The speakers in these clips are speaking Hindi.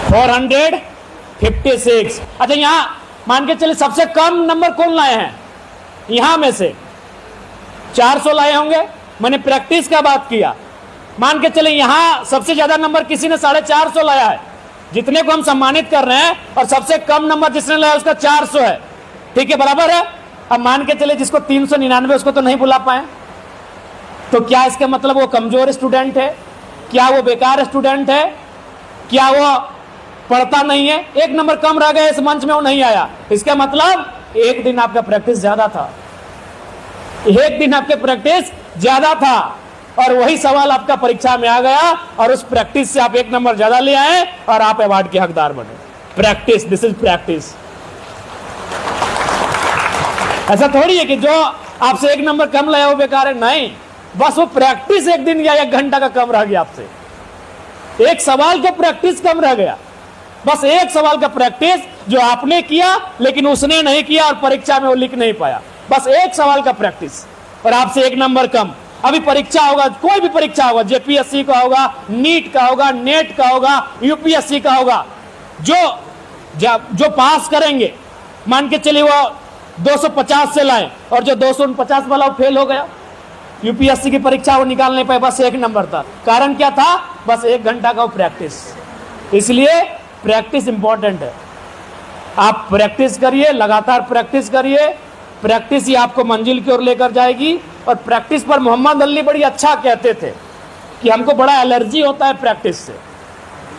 456। अच्छा, यहाँ मान के चलिए सबसे कम नंबर कौन लाए हैं? यहां में से 400 लाए होंगे। मैंने प्रैक्टिस का बात किया। मान के चले यहां सबसे ज्यादा नंबर किसी ने 450 लाया है, जितने को हम सम्मानित कर रहे हैं, और सबसे कम नंबर जिसने लाया उसका 400 है। ठीक है, बराबर है। अब मान के चले जिसको 399, उसको तो नहीं बुला पाए, तो क्या इसका मतलब वो कमजोर स्टूडेंट है? क्या वो बेकार स्टूडेंट है? क्या वो पढ़ता नहीं है? एक नंबर कम रह गया, इस मंच में वो नहीं आया, इसका मतलब एक दिन आपका प्रैक्टिस ज्यादा था, एक दिन आपके प्रैक्टिस ज्यादा था, और वही सवाल आपका परीक्षा में आ गया, और उस प्रैक्टिस से आप एक नंबर ज्यादा ले आए और आप अवार्ड के हकदार बने। Practice, this is practice. ऐसा थोड़ी है कि जो आपसे एक नंबर कम लाया वो बेकार है, नहीं, बस वो प्रैक्टिस एक दिन या एक घंटा का कम रह गया आपसे, एक सवाल का प्रैक्टिस कम रह गया, बस एक सवाल का प्रैक्टिस जो आपने किया लेकिन उसने नहीं किया और परीक्षा में वो लिख नहीं पाया, बस एक सवाल का प्रैक्टिस, और आपसे एक नंबर कम। अभी परीक्षा होगा, कोई भी परीक्षा होगा, जेपीएससी का होगा, नीट का होगा, नेट का होगा, यूपीएससी का होगा, जो पास करेंगे, मान के चलिए वो 250 से लाए, और जो 249 वाला वो फेल हो गया, यूपीएससी की परीक्षा वो निकाल नहीं पाए, बस एक नंबर था। कारण क्या था? बस एक घंटा का वो प्रैक्टिस। इसलिए प्रैक्टिस इंपॉर्टेंट है। आप प्रैक्टिस करिए, लगातार प्रैक्टिस करिए, प्रैक्टिस ही आपको मंजिल की ओर लेकर जाएगी। और प्रैक्टिस पर मोहम्मद अली बड़ी अच्छा कहते थे कि हमको बड़ा एलर्जी होता है प्रैक्टिस से।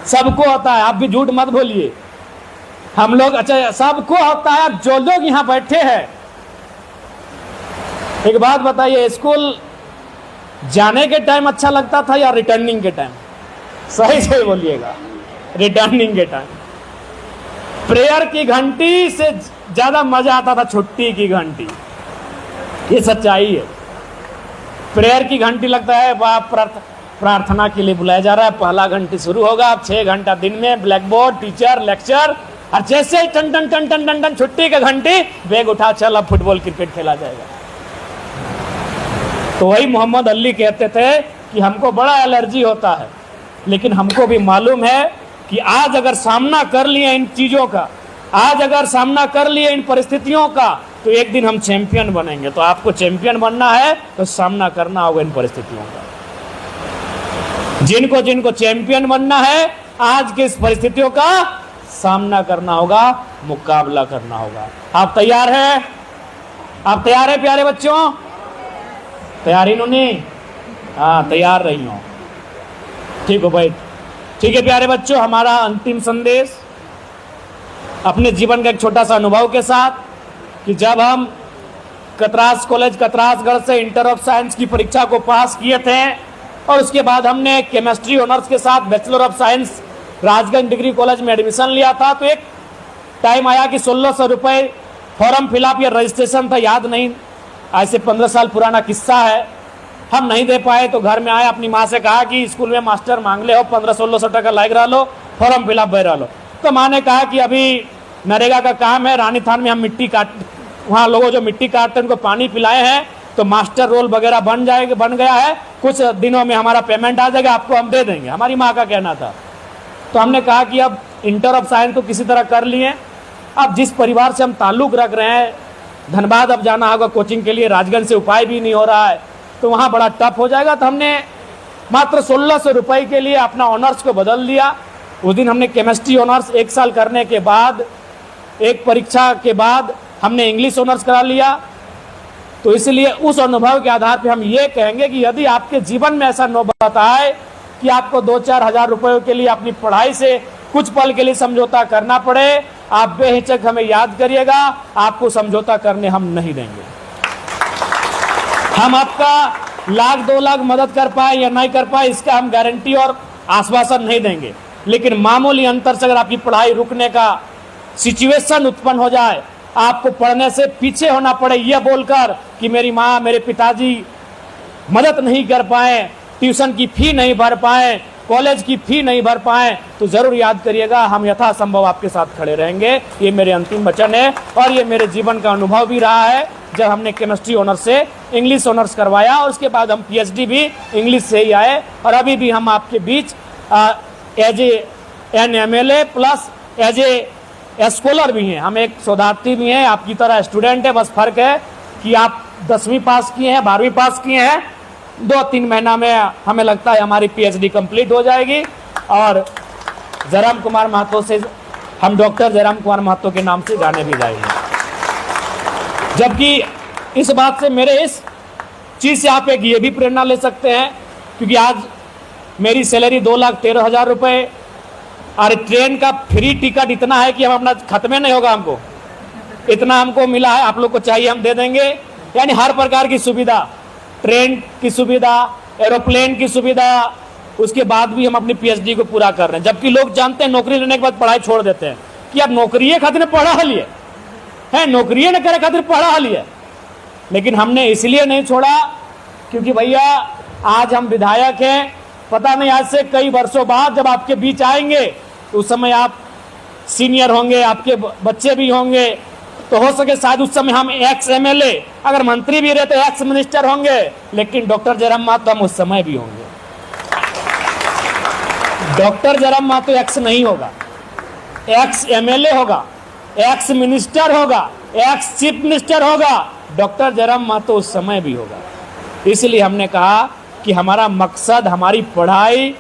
सबको होता है, आप भी झूठ मत बोलिए, हम लोग, अच्छा सबको होता है। जो लोग यहाँ बैठे हैं, एक बात बताइए, स्कूल जाने के टाइम अच्छा लगता था या रिटर्निंग के टाइम? सही से बोलिएगा, रिटर्निंग के टाइम। प्रेयर की घंटी से ज्यादा मजा आता था छुट्टी की घंटी, ये सच्चाई है। प्रेयर की घंटी लगता है बाप प्रार्थना के लिए बुलाया जा रहा है, पहला घंटी शुरू होगा, 6 घंटा दिन में ब्लैक बोर्ड, टीचर, लेक्चर, और जैसे ही टन टन टन टन टन टन छुट्टी का घंटी, बैग उठा, चल अब फुटबॉल क्रिकेट खेला जाएगा। तो वही मोहम्मद अली कहते थे कि हमको बड़ा एलर्जी होता है, लेकिन हमको भी मालूम है कि आज अगर सामना कर लिए इन चीजों का, आज अगर सामना कर लिए इन परिस्थितियों का, तो एक दिन हम चैंपियन बनेंगे। तो आपको चैंपियन बनना है तो सामना करना होगा इन परिस्थितियों का। जिनको जिनको चैंपियन बनना है, आज की इस परिस्थितियों का सामना करना होगा, मुकाबला करना होगा। आप तैयार हैं? आप तैयार हैं प्यारे बच्चों? तैयार ही नहीं? हाँ, तैयार रही हो, ठीक हो भाई? ठीक है प्यारे बच्चों, हमारा अंतिम संदेश अपने जीवन का एक छोटा सा अनुभव के साथ, कि जब हम कतरास कॉलेज कतरासगढ़ से इंटर ऑफ साइंस की परीक्षा को पास किए थे, और उसके बाद हमने केमिस्ट्री ऑनर्स के साथ bachelor of science Rajganj degree college में एडमिशन लिया था, तो एक टाइम आया कि 1600 रुपये फॉर्म फिलअप या रजिस्ट्रेशन था, याद नहीं, आज से 15 साल पुराना किस्सा है। हम नहीं दे पाए तो घर में आए, अपनी माँ से कहा कि स्कूल में मास्टर मांग ले हो, 1500-1600 टका लाग रहा लो, फॉर्म फिलअप भर रहा लो। तो माँ ने कहा कि अभी नरेगा का काम है, रानी थान में हम मिट्टी काट, वहाँ लोगों जो मिट्टी काटते हैं उनको पानी पिलाए हैं, तो मास्टर रोल वगैरह बन गया है, कुछ दिनों में हमारा पेमेंट आ जाएगा, आपको हम दे देंगे, हमारी माँ का कहना था। तो हमने कहा कि अब इंटर ऑफ साइंस तो किसी तरह कर लिए, अब जिस परिवार से हम ताल्लुक रख रहे हैं, धनबाद अब जाना होगा कोचिंग के लिए, राजगंज से उपाय भी नहीं हो रहा है, तो वहाँ बड़ा टफ हो जाएगा। तो हमने मात्र 1600 रुपये के लिए अपना ऑनर्स को बदल दिया। उस दिन हमने केमिस्ट्री ऑनर्स 1 साल करने के बाद, एक परीक्षा के बाद हमने इंग्लिश ऑनर्स करा लिया। तो इसलिए उस अनुभव के आधार पर हम ये कहेंगे कि यदि आपके जीवन में ऐसा नौबत आए कि आपको 2-4 हज़ार रुपयों के लिए अपनी पढ़ाई से कुछ पल के लिए समझौता करना पड़े, आप बेहिचक हमें याद करिएगा, आपको समझौता करने हम नहीं देंगे। हम आपका 1,00,000-2 लाख मदद कर पाए या नहीं कर पाए, इसका हम गारंटी और आश्वासन नहीं देंगे, लेकिन मामूली अंतर से अगर आपकी पढ़ाई रुकने का सिचुएशन उत्पन्न हो जाए, आपको पढ़ने से पीछे होना पड़े यह बोलकर कि मेरी माँ, मेरे पिताजी मदद नहीं कर पाए, ट्यूशन की फी नहीं भर पाए, कॉलेज की फी नहीं भर पाए, तो जरूर याद करिएगा हम यथासंभव आपके साथ खड़े रहेंगे। ये मेरे अंतिम वचन है, और ये मेरे जीवन का अनुभव भी रहा है, जब हमने केमिस्ट्री ऑनर्स से इंग्लिश ऑनर्स करवाया, और उसके बाद हम पीएचडी भी इंग्लिश से ही आए, और अभी भी हम आपके बीच as a an MLA plus as a scholar भी हैं। हम एक शोधार्थी भी हैं, आपकी तरह स्टूडेंट है। बस फर्क है कि आप 10वीं पास किए हैं, 12वीं पास किए हैं। 2-3 महीना में हमें लगता है हमारी PhD कंप्लीट हो जाएगी और जयराम कुमार महतो से हम डॉक्टर जयराम कुमार महतो के नाम से जाने भी जाएंगे। जबकि इस बात से, मेरे इस चीज़ से आप एक ये भी प्रेरणा ले सकते हैं, क्योंकि आज मेरी सैलरी 2,13,000 रुपये और ट्रेन का फ्री टिकट इतना है कि हम अपना खत्म नहीं होगा, हमको इतना हमको मिला है, आप लोग को चाहिए हम दे देंगे। यानी हर प्रकार की सुविधा, ट्रेन की सुविधा, एरोप्लेन की सुविधा, उसके बाद भी हम अपनी PhD को पूरा कर रहे हैं। जबकि लोग जानते हैं नौकरी लेने के बाद पढ़ाई छोड़ देते हैं कि अब नौकरी खातिर पढ़ा लिए है, नौकरी न करे खातिर पढ़ा लिए। लेकिन हमने इसलिए नहीं छोड़ा क्योंकि भैया आज हम विधायक हैं, पता नहीं आज से कई वर्षों बाद जब आपके बीच आएंगे तो उस समय आप सीनियर होंगे, आपके बच्चे भी होंगे, तो हो सके शायद उस समय हम एक्स MLA, अगर मंत्री भी रहे तो एक्स मिनिस्टर होंगे, लेकिन डॉक्टर जयराम महतो हम उस समय भी होंगे। डॉक्टर जयराम महतो एक्स नहीं होगा, एक्स MLA होगा, एक्स मिनिस्टर होगा, एक्स चीफ मिनिस्टर होगा, डॉक्टर जयराम महतो उस समय भी होगा। इसलिए हमने कहा कि हमारा मकसद, हमारी पढ़ाई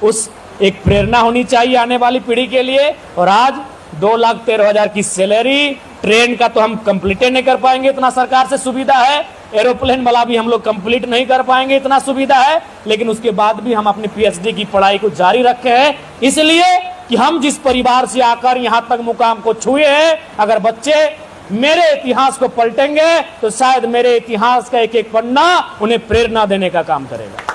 उस एक प्रेरणा होनी चाहिए आने वाली पीढ़ी के लिए। और आज 2,13,000 की सैलरी, ट्रेन का तो हम कंप्लीट नहीं कर पाएंगे, इतना सरकार से सुविधा है, एरोप्लेन वाला भी हम लोग कंप्लीट नहीं कर पाएंगे, इतना सुविधा है, लेकिन उसके बाद भी हम अपनी PhD की पढ़ाई को जारी रखे हैं। इसलिए कि हम जिस परिवार से आकर यहाँ तक मुकाम को छुए हैं, अगर बच्चे मेरे इतिहास को पलटेंगे तो शायद मेरे इतिहास का एक एक पन्ना उन्हें प्रेरणा देने का काम करेगा।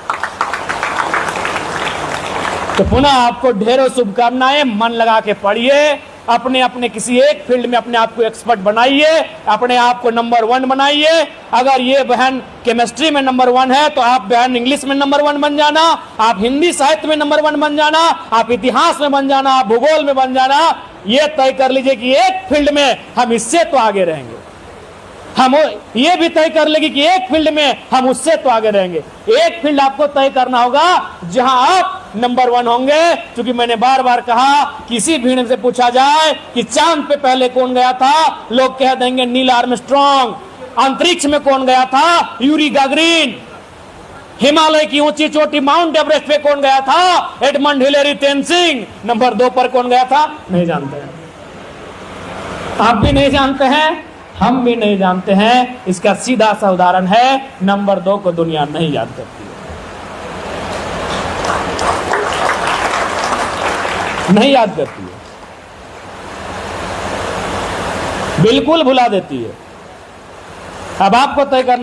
तो पुनः आपको ढेरों शुभकामनाएं, मन लगा के पढ़िए, अपने अपने किसी एक फील्ड में अपने आप को एक्सपर्ट बनाइए, अपने आप को नंबर 1 बनाइए। अगर ये बहन केमिस्ट्री में नंबर 1 है तो आप बहन इंग्लिश में नंबर 1 बन जाना, आप हिंदी साहित्य में नंबर 1 बन जाना, आप इतिहास में बन जाना, आप भूगोल में बन जाना। ये तय कर लीजिए कि एक फील्ड में हम इससे तो आगे रहेंगे, हम ये भी तय कर लेंगे कि एक फील्ड में हम उससे तो आगे रहेंगे। एक फील्ड आपको तय करना होगा जहां आप नंबर 1 होंगे। क्योंकि मैंने बार बार कहा, किसी भीड़ से पूछा जाए कि चांद पे पहले कौन गया था, लोग कह देंगे नील आर्मस्ट्रांग। अंतरिक्ष में कौन गया था, यूरी गागरिन। हिमालय की ऊंची चोटी माउंट एवरेस्ट पे कौन गया था, एडमंड हिलेरी तेनसिंग। नंबर 2 पर कौन गया था, नहीं जानते हैं, आप भी नहीं जानते हैं, हम भी नहीं जानते हैं। इसका सीधा सा उदाहरण है, नंबर 2 को दुनिया नहीं याद करती है, नहीं याद करती है, बिल्कुल भुला देती है। अब आपको तय करना